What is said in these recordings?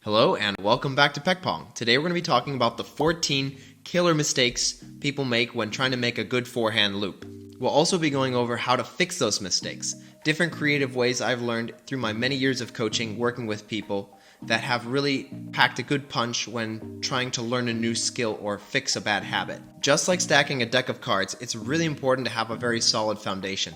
Hello and welcome back to Pechpong. Today we're going to be talking about the 14 killer mistakes people make when trying to make a good forehand loop. We'll also be going over how to fix those mistakes, different creative ways I've learned through my many years of coaching working with people that have really packed a good punch when trying to learn a new skill or fix a bad habit. Just like stacking a deck of cards, it's really important to have a very solid foundation.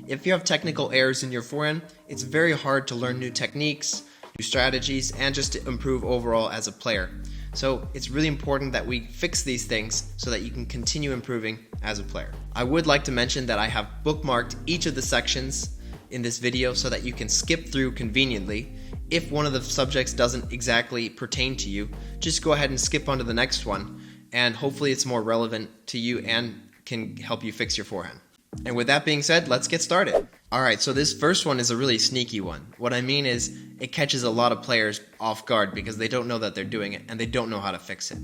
If you have technical errors in your forehand, it's very hard to learn new techniques, new strategies, and just to improve overall as a player. So it's really important that we fix these things so that you can continue improving as a player. I would like to mention that I have bookmarked each of the sections in this video so that you can skip through conveniently. If one of the subjects doesn't exactly pertain to you, just go ahead and skip on to the next one, and hopefully it's more relevant to you and can help you fix your forehand. And with that being said, let's get started. Alright, so this first one is a really sneaky one. What I mean is, it catches a lot of players off guard because they don't know that they're doing it and they don't know how to fix it.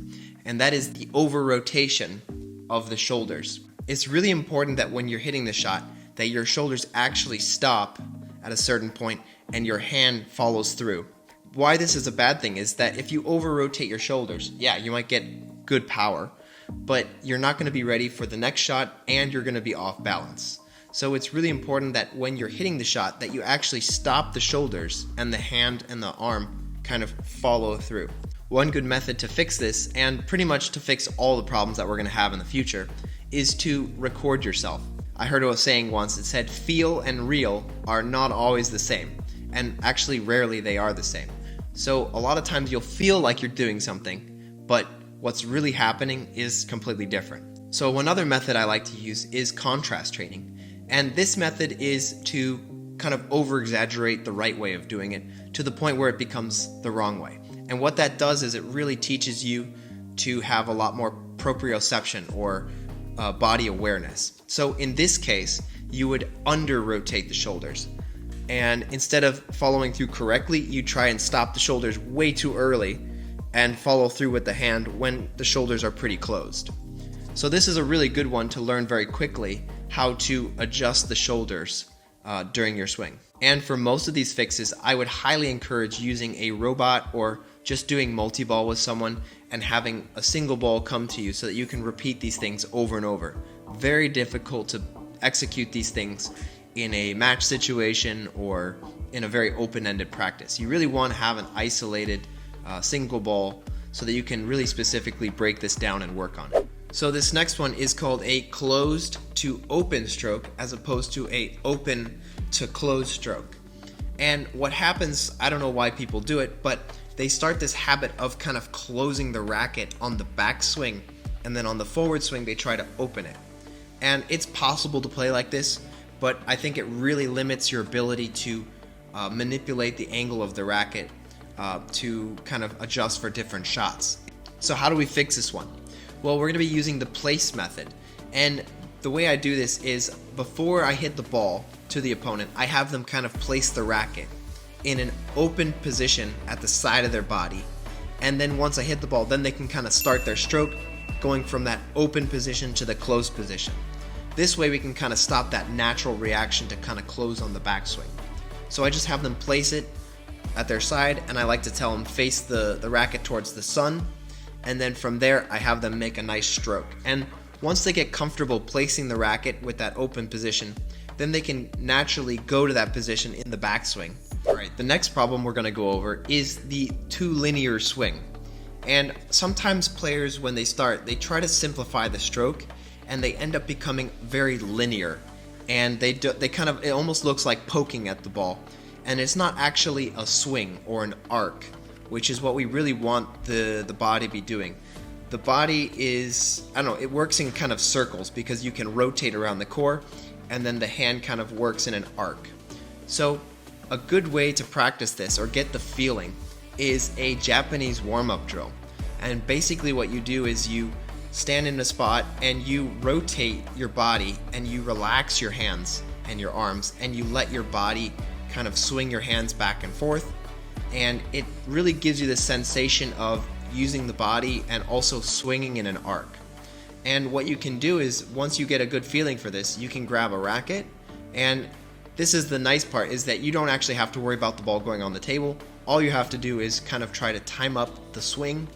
And that is the over-rotation of the shoulders. It's really important that when you're hitting the shot, that your shoulders actually stop at a certain point and your hand follows through. Why this is a bad thing is that if you over-rotate your shoulders, yeah, you might get good power, but you're not going to be ready for the next shot and you're going to be off balance. So it's really important that when you're hitting the shot that you actually stop the shoulders and the hand and the arm kind of follow through. One good method to fix this, and pretty much to fix all the problems that we're going to have in the future, is to record yourself. I heard a saying once that said feel and real are not always the same, and actually rarely they are the same. So a lot of times you'll feel like you're doing something, but what's really happening is completely different. So another method I like to use is contrast training. And this method is to kind of over-exaggerate the right way of doing it to the point where it becomes the wrong way. And what that does is it really teaches you to have a lot more proprioception or body awareness. So in this case, you would under-rotate the shoulders. And instead of following through correctly, you try and stop the shoulders way too early and follow through with the hand when the shoulders are pretty closed. So this is a really good one to learn very quickly how to adjust the shoulders during your swing. And for most of these fixes, I would highly encourage using a robot or just doing multi-ball with someone and having a single ball come to you so that you can repeat these things over and over. Very difficult to execute these things in a match situation or in a very open-ended practice. You really want to have an isolated single ball so that you can really specifically break this down and work on it. So this next one is called a closed to open stroke as opposed to a open to closed stroke. And what happens, I don't know why people do it, but they start this habit of kind of closing the racket on the backswing, and then on the forward swing they try to open it. And it's possible to play like this, but I think it really limits your ability to manipulate the angle of the racket to kind of adjust for different shots. So how do we fix this one? Well, we're going to be using the place method. And the way I do this is before I hit the ball to the opponent, I have them kind of place the racket in an open position at the side of their body. And then once I hit the ball, then they can kind of start their stroke going from that open position to the closed position. This way we can kind of stop that natural reaction to kind of close on the backswing. So I just have them place it at their side, and I like to tell them face the racket towards the sun. And then from there, I have them make a nice stroke. And once they get comfortable placing the racket with that open position, then they can naturally go to that position in the backswing. Alright, the next problem we're going to go over is the too linear swing. And sometimes players, when they start, they try to simplify the stroke, and they end up becoming very linear. And they kind of, it almost looks like poking at the ball. And it's not actually a swing or an arc, which is what we really want the body to be doing. The body is, I don't know, it works in kind of circles because you can rotate around the core, and then the hand kind of works in an arc. So a good way to practice this or get the feeling is a Japanese warm-up drill. And basically what you do is you stand in a spot and you rotate your body and you relax your hands and your arms and you let your body kind of swing your hands back and forth. And it really gives you the sensation of using the body and also swinging in an arc. And what you can do is, once you get a good feeling for this, you can grab a racket, and this is the nice part, is that you don't actually have to worry about the ball going on the table. all you have to do is kind of try to time up the swing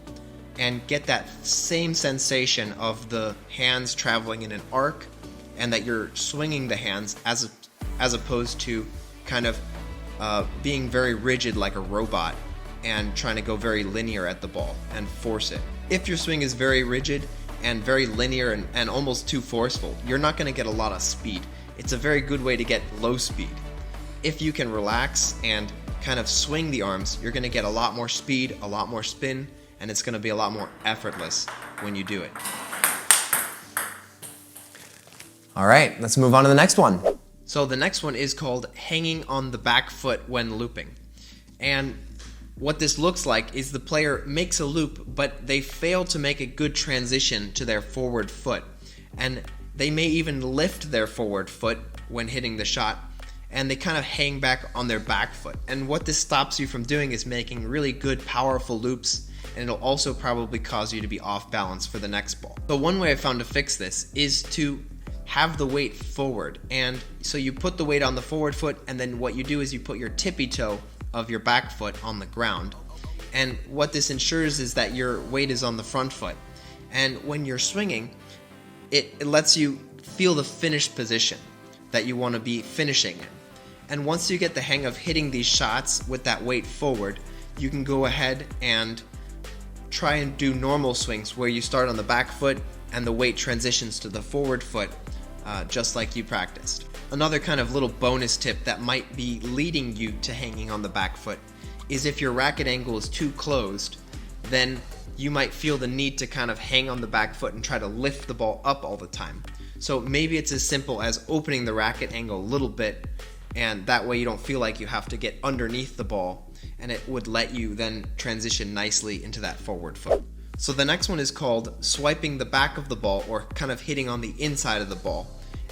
and get that same sensation of the hands traveling in an arc, and that you're swinging the hands as opposed to kind of being very rigid like a robot and trying to go very linear at the ball and force it. If your swing is very rigid and very linear and almost too forceful, you're not going to get a lot of speed. It's a very good way to get low speed. If you can relax and kind of swing the arms, you're going to get a lot more speed, a lot more spin, and it's going to be a lot more effortless when you do it. All right, let's move on to the next one. So the next one is called hanging on the back foot when looping. And what this looks like is the player makes a loop, but they fail to make a good transition to their forward foot. And they may even lift their forward foot when hitting the shot, and they kind of hang back on their back foot. And what this stops you from doing is making really good, powerful loops, and it'll also probably cause you to be off balance for the next ball. So one way I found to fix this is to have the weight forward. And so you put the weight on the forward foot, and then what you do is you put your tippy toe of your back foot on the ground. And what this ensures is that your weight is on the front foot. And when you're swinging, it lets you feel the finished position that you want to be finishing in. And once you get the hang of hitting these shots with that weight forward, you can go ahead and try and do normal swings where you start on the back foot and the weight transitions to the forward foot, just like you practiced. Another kind of little bonus tip that might be leading you to hanging on the back foot is if your racket angle is too closed, then you might feel the need to kind of hang on the back foot and try to lift the ball up all the time. So maybe it's as simple as opening the racket angle a little bit, and that way you don't feel like you have to get underneath the ball, and it would let you then transition nicely into that forward foot. So the next one is called swiping the back of the ball, or kind of hitting on the inside of the ball.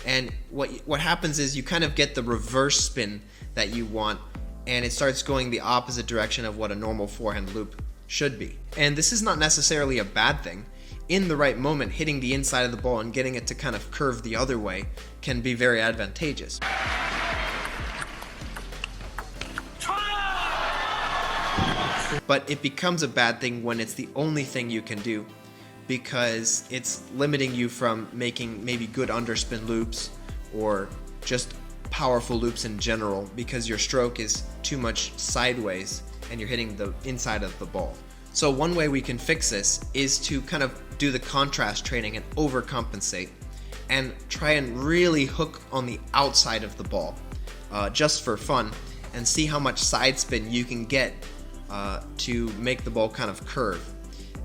And what happens is you kind of get the reverse spin that you want, and it starts going the opposite direction of what a normal forehand loop should be. And this is not necessarily a bad thing. In the right moment, hitting the inside of the ball and getting it to kind of curve the other way can be very advantageous. But it becomes a bad thing when it's the only thing you can do, because it's limiting you from making maybe good underspin loops or just powerful loops in general, because your stroke is too much sideways and you're hitting the inside of the ball. So one way we can fix this is to kind of do the contrast training and overcompensate and try and really hook on the outside of the ball just for fun, and see how much side spin you can get to make the ball kind of curve.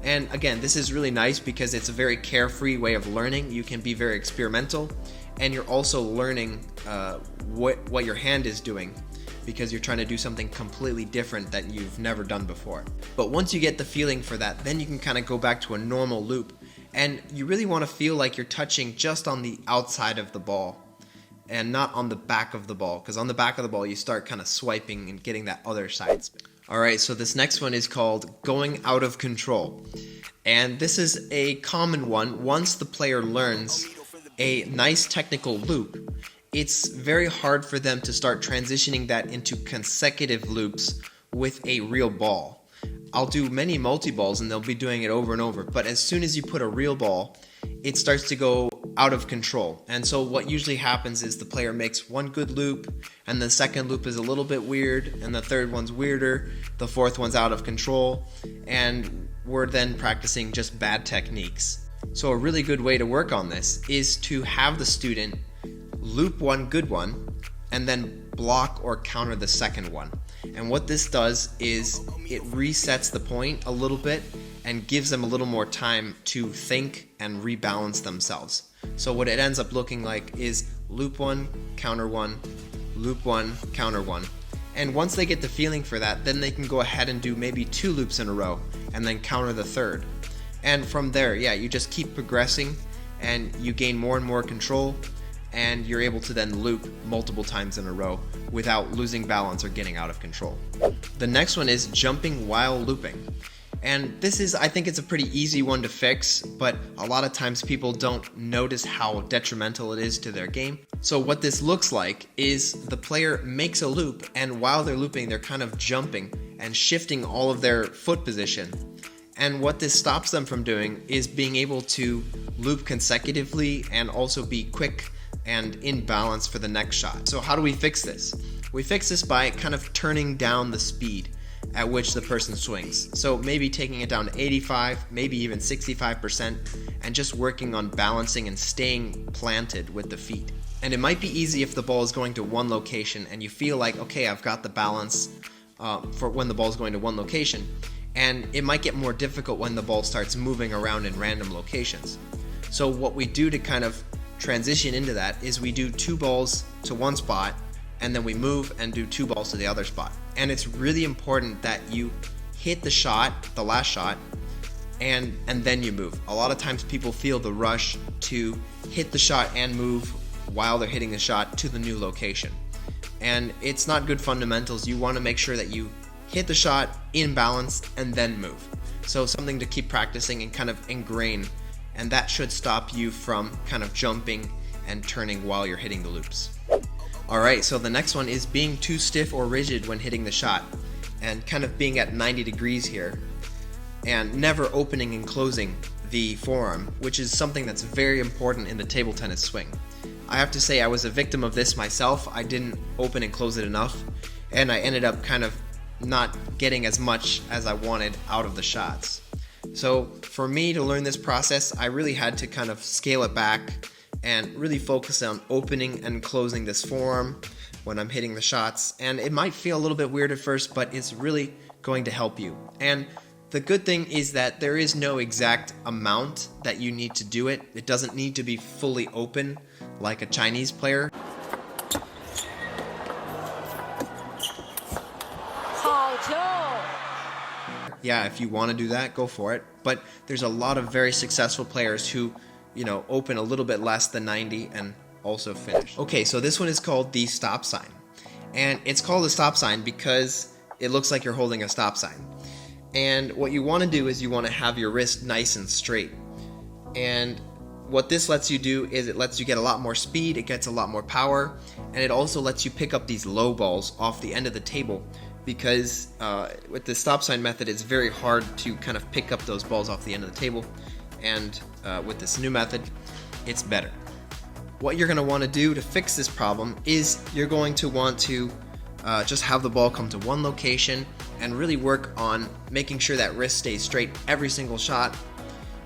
And again, this is really nice because it's a very carefree way of learning. You can be very experimental, and you're also learning what your hand is doing, because you're trying to do something completely different that you've never done before. But once you get the feeling for that, then you can kind of go back to a normal loop, and you really want to feel like you're touching just on the outside of the ball and not on the back of the ball, because on the back of the ball you start kind of swiping and getting that other side spin. Alright, so this next one is called going out of control. And this is a common one. Once the player learns a nice technical loop, it's very hard for them to start transitioning that into consecutive loops with a real ball. I'll do many multi-balls and they'll be doing it over and over, but as soon as you put a real ball, it starts to go out of control. And so what usually happens is the player makes one good loop, and the second loop is a little bit weird, and the third one's weirder, the fourth one's out of control, and we're then practicing just bad techniques. So a really good way to work on this is to have the student loop one good one and then block or counter the second one. And what this does is it resets the point a little bit and gives them a little more time to think and rebalance themselves. So what it ends up looking like is loop one, counter one, loop one, counter one. And once they get the feeling for that, then they can go ahead and do maybe 2 loops in a row and then counter the third. And from there, yeah, you just keep progressing and you gain more and more control, and you're able to then loop multiple times in a row without losing balance or getting out of control. The next one is jumping while looping. And this is, I think it's a pretty easy one to fix, but a lot of times people don't notice how detrimental it is to their game. So what this looks like is the player makes a loop, and while they're looping, they're kind of jumping and shifting all of their foot position. And what this stops them from doing is being able to loop consecutively and also be quick and in balance for the next shot. So how do we fix this? We fix this by kind of turning down the speed at which the person swings. So maybe taking it down to 85, maybe even 65%, and just working on balancing and staying planted with the feet. And it might be easy if the ball is going to one location and you feel like, okay, I've got the balance for when the ball is going to one location. And it might get more difficult when the ball starts moving around in random locations. So what we do to kind of transition into that is we do 2 balls to one spot, and then we move and do 2 balls to the other spot. And it's really important that you hit the shot, the last shot, and then you move. A lot of times people feel the rush to hit the shot and move while they're hitting the shot to the new location. And it's not good fundamentals. You want to make sure that you hit the shot in balance and then move. So something to keep practicing and kind of ingrain, and that should stop you from kind of jumping and turning while you're hitting the loops. Alright, so the next one is being too stiff or rigid when hitting the shot, and kind of being at 90 degrees here, and never opening and closing the forearm, which is something that's very important in the table tennis swing. I have to say I was a victim of this myself. I didn't open and close it enough, and I ended up kind of not getting as much as I wanted out of the shots. So for me to learn this process, I really had to kind of scale it back and really focus on opening and closing this forearm when I'm hitting the shots. And it might feel a little bit weird at first, but it's really going to help you. And the good thing is that there is no exact amount that you need to do it. It doesn't need to be fully open like a Chinese player. Yeah, if you want to do that, go for it. But there's a lot of very successful players who, open a little bit less than 90 and also finish. Okay, so this one is called the stop sign. And it's called a stop sign because it looks like you're holding a stop sign. And what you want to do is you want to have your wrist nice and straight. And what this lets you do is it lets you get a lot more speed, it gets a lot more power, and it also lets you pick up these low balls off the end of the table, because with the stop sign method it's very hard to kind of pick up those balls off the end of the table, and with this new method it's better. What you're going to want to do to fix this problem is you're going to want to just have the ball come to one location and really work on making sure that wrist stays straight every single shot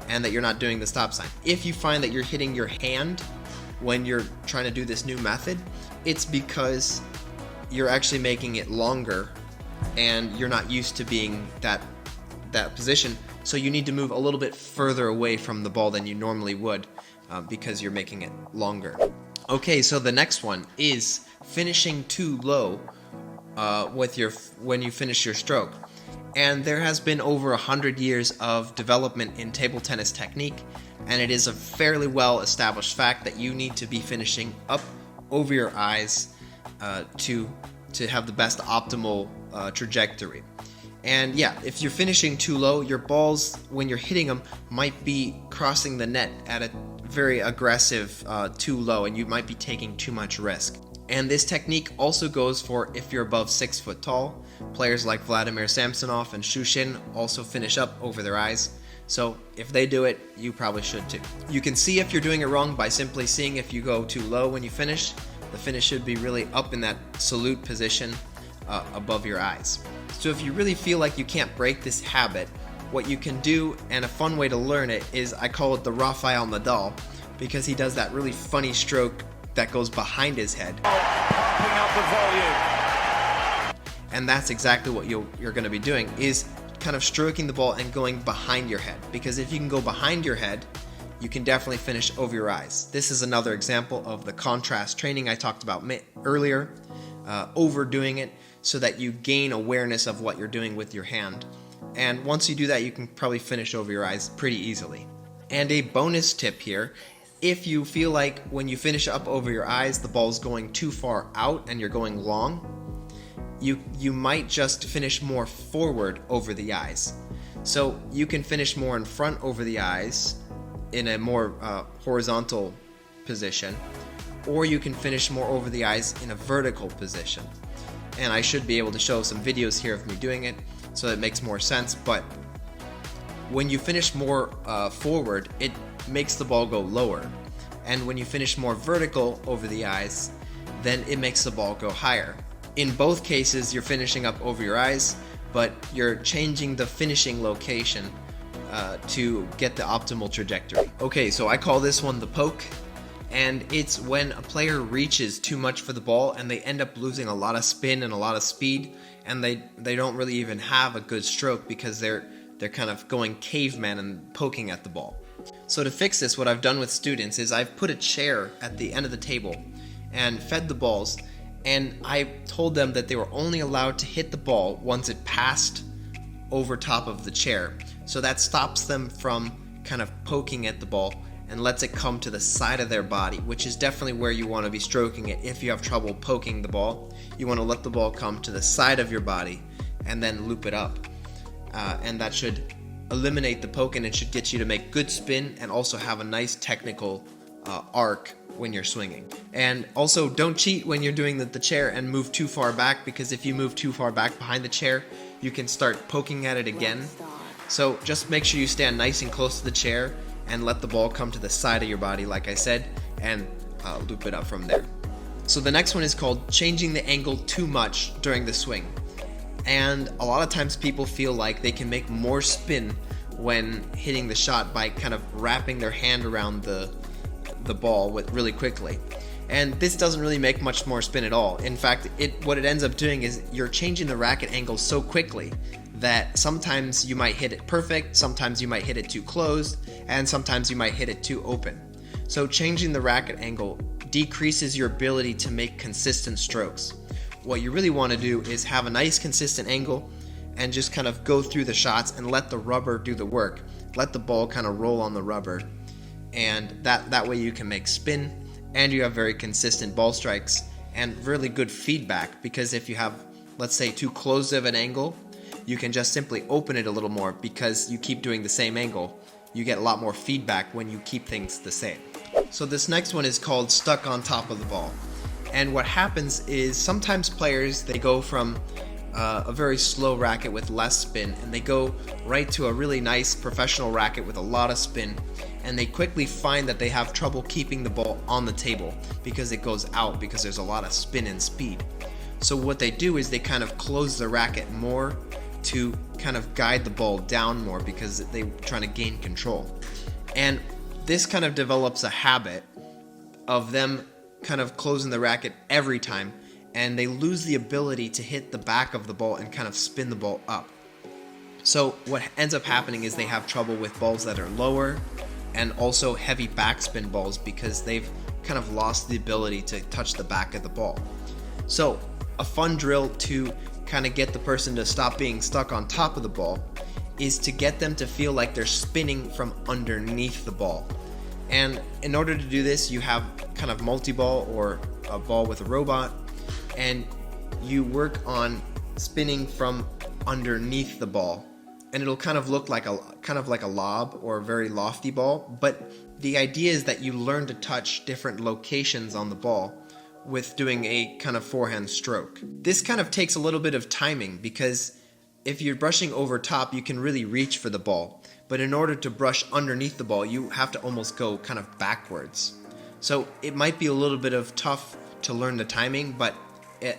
and that you're not doing the stop sign. If you find that you're hitting your hand when you're trying to do this new method, it's because you're actually making it longer and you're not used to being that position, so you need to move a little bit further away from the ball than you normally would because you're making it longer. Okay, so the next one is finishing too low when you finish your stroke. And there has been over 100 years of development in table tennis technique, and it is a fairly well established fact that you need to be finishing up over your eyes to have the best optimal trajectory. And yeah, if you're finishing too low, your balls, when you're hitting them, might be crossing the net at a very aggressive too low, and you might be taking too much risk. And this technique also goes for if you're above 6 foot tall. Players like Vladimir Samsonov and Xu Xin also finish up over their eyes. So if they do it, you probably should too. You can see if you're doing it wrong by simply seeing if you go too low when you finish. The finish should be really up in that salute position above your eyes. So if you really feel like you can't break this habit, what you can do, and a fun way to learn it, is I call it the Rafael Nadal, because he does that really funny stroke that goes behind his head. Pumping up the volume. And that's exactly what you're going to be doing, is kind of stroking the ball and going behind your head. Because if you can go behind your head, you can definitely finish over your eyes. This is another example of the contrast training I talked about earlier, overdoing it so that you gain awareness of what you're doing with your hand. And once you do that, you can probably finish over your eyes pretty easily. And a bonus tip here: if you feel like when you finish up over your eyes, the ball's going too far out and you're going long, you might just finish more forward over the eyes. So you can finish more in front over the eyes in a more horizontal position, or you can finish more over the eyes in a vertical position. And I should be able to show some videos here of me doing it so that it makes more sense, but when you finish more forward, it makes the ball go lower. And when you finish more vertical over the eyes, then it makes the ball go higher. In both cases, you're finishing up over your eyes, but you're changing the finishing location to get the optimal trajectory. Okay, so I call this one the poke, and it's when a player reaches too much for the ball and they end up losing a lot of spin and a lot of speed, and they don't really even have a good stroke because they're kind of going caveman and poking at the ball. So to fix this, what I've done with students is I've put a chair at the end of the table and fed the balls, and I told them that they were only allowed to hit the ball once it passed over top of the chair. So that stops them from kind of poking at the ball and lets it come to the side of their body, which is definitely where you want to be stroking it. If you have trouble poking the ball, you want to let the ball come to the side of your body and then loop it up. And that should eliminate the poke, and it should get you to make good spin and also have a nice technical arc when you're swinging. And also, don't cheat when you're doing the chair and move too far back, because if you move too far back behind the chair, you can start poking at it again. So just make sure you stand nice and close to the chair and let the ball come to the side of your body, like I said, and loop it up from there. So the next one is called changing the angle too much during the swing. And a lot of times people feel like they can make more spin when hitting the shot by kind of wrapping their hand around the ball really quickly. And this doesn't really make much more spin at all. In fact, what it ends up doing is you're changing the racket angle so quickly that sometimes you might hit it perfect, sometimes you might hit it too closed, and sometimes you might hit it too open. So changing the racket angle decreases your ability to make consistent strokes. What you really want to do is have a nice consistent angle and just kind of go through the shots and let the rubber do the work. Let the ball kind of roll on the rubber, and that way you can make spin and you have very consistent ball strikes and really good feedback, because if you have, let's say, too close of an angle, you can just simply open it a little more because you keep doing the same angle. You get a lot more feedback when you keep things the same. So this next one is called stuck on top of the ball. And what happens is sometimes players, they go from a very slow racket with less spin and they go right to a really nice professional racket with a lot of spin, and they quickly find that they have trouble keeping the ball on the table because it goes out because there's a lot of spin and speed. So what they do is they kind of close the racket more to kind of guide the ball down more because they're trying to gain control. And this kind of develops a habit of them kind of closing the racket every time, and they lose the ability to hit the back of the ball and kind of spin the ball up. So what ends up happening is they have trouble with balls that are lower and also heavy backspin balls because they've kind of lost the ability to touch the back of the ball. So a fun drill to kind of get the person to stop being stuck on top of the ball is to get them to feel like they're spinning from underneath the ball. And in order to do this, you have kind of multi-ball or a ball with a robot, and you work on spinning from underneath the ball, and it'll kind of look like a lob or a very lofty ball. But the idea is that you learn to touch different locations on the ball with doing a kind of forehand stroke. This kind of takes a little bit of timing, because if you're brushing over top, you can really reach for the ball. But in order to brush underneath the ball, you have to almost go kind of backwards. So it might be a little bit of tough to learn the timing, but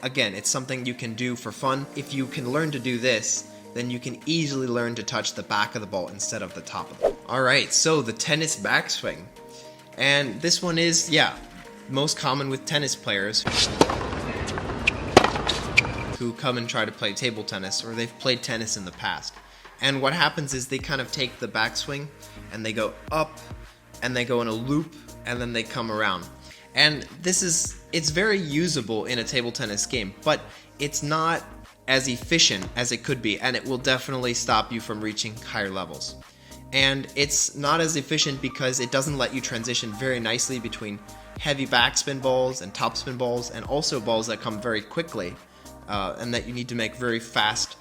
again, it's something you can do for fun. If you can learn to do this, then you can easily learn to touch the back of the ball instead of the top of it. Alright, so the tennis backswing. And this one is, most common with tennis players who come and try to play table tennis, or they've played tennis in the past. And what happens is they kind of take the backswing and they go up and they go in a loop and then they come around. And it's very usable in a table tennis game, but it's not as efficient as it could be, and it will definitely stop you from reaching higher levels. And it's not as efficient because it doesn't let you transition very nicely between heavy backspin balls and topspin balls, and also balls that come very quickly and that you need to make very fast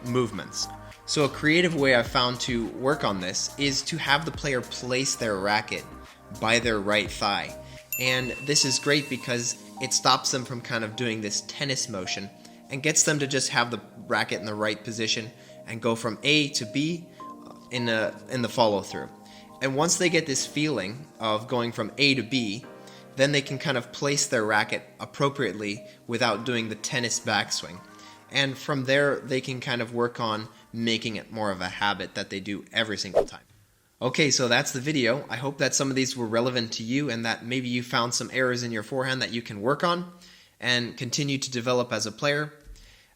movements. So a creative way I found to work on this is to have the player place their racket by their right thigh. And this is great because it stops them from kind of doing this tennis motion and gets them to just have the racket in the right position and go from A to B in the follow through. And once they get this feeling of going from A to B, then they can kind of place their racket appropriately without doing the tennis backswing. And from there, they can kind of work on making it more of a habit that they do every single time. Okay, so that's the video. I hope that some of these were relevant to you and that maybe you found some errors in your forehand that you can work on and continue to develop as a player.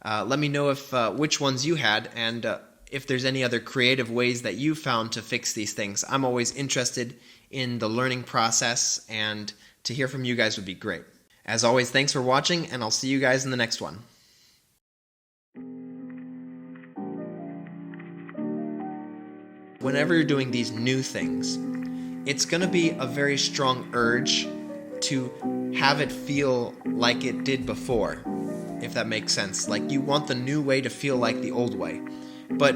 Let me know if which ones you had and if there's any other creative ways that you found to fix these things. I'm always interested in the learning process, and to hear from you guys would be great. As always, thanks for watching, and I'll see you guys in the next one. Whenever you're doing these new things, it's going to be a very strong urge to have it feel like it did before, if that makes sense. Like, you want the new way to feel like the old way. But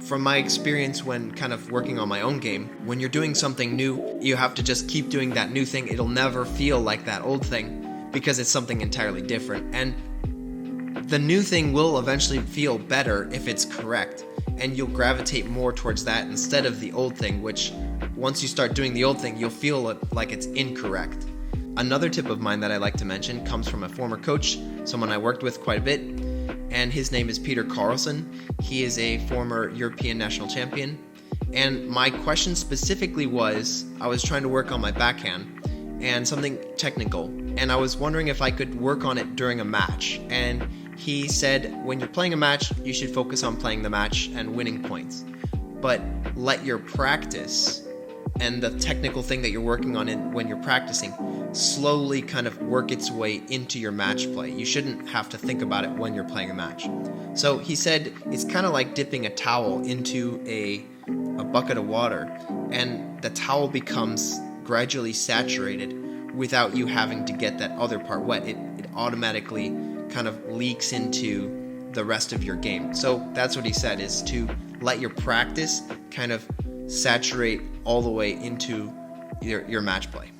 from my experience when kind of working on my own game, when you're doing something new, you have to just keep doing that new thing. It'll never feel like that old thing because it's something entirely different. And the new thing will eventually feel better if it's correct, and you'll gravitate more towards that instead of the old thing, which once you start doing the old thing, you'll feel it like it's incorrect. Another tip of mine that I like to mention comes from a former coach, someone I worked with quite a bit, and his name is Peter Carlson. He is a former European national champion, and my question specifically was, I was trying to work on my backhand and something technical, and I was wondering if I could work on it during a match. And he said, when you're playing a match, you should focus on playing the match and winning points, but let your practice and the technical thing that you're working on when you're practicing slowly kind of work its way into your match play. You shouldn't have to think about it when you're playing a match. So he said it's kind of like dipping a towel into a bucket of water, and the towel becomes gradually saturated without you having to get that other part wet. It automatically kind of leaks into the rest of your game. So that's what he said, is to let your practice kind of saturate all the way into your match play.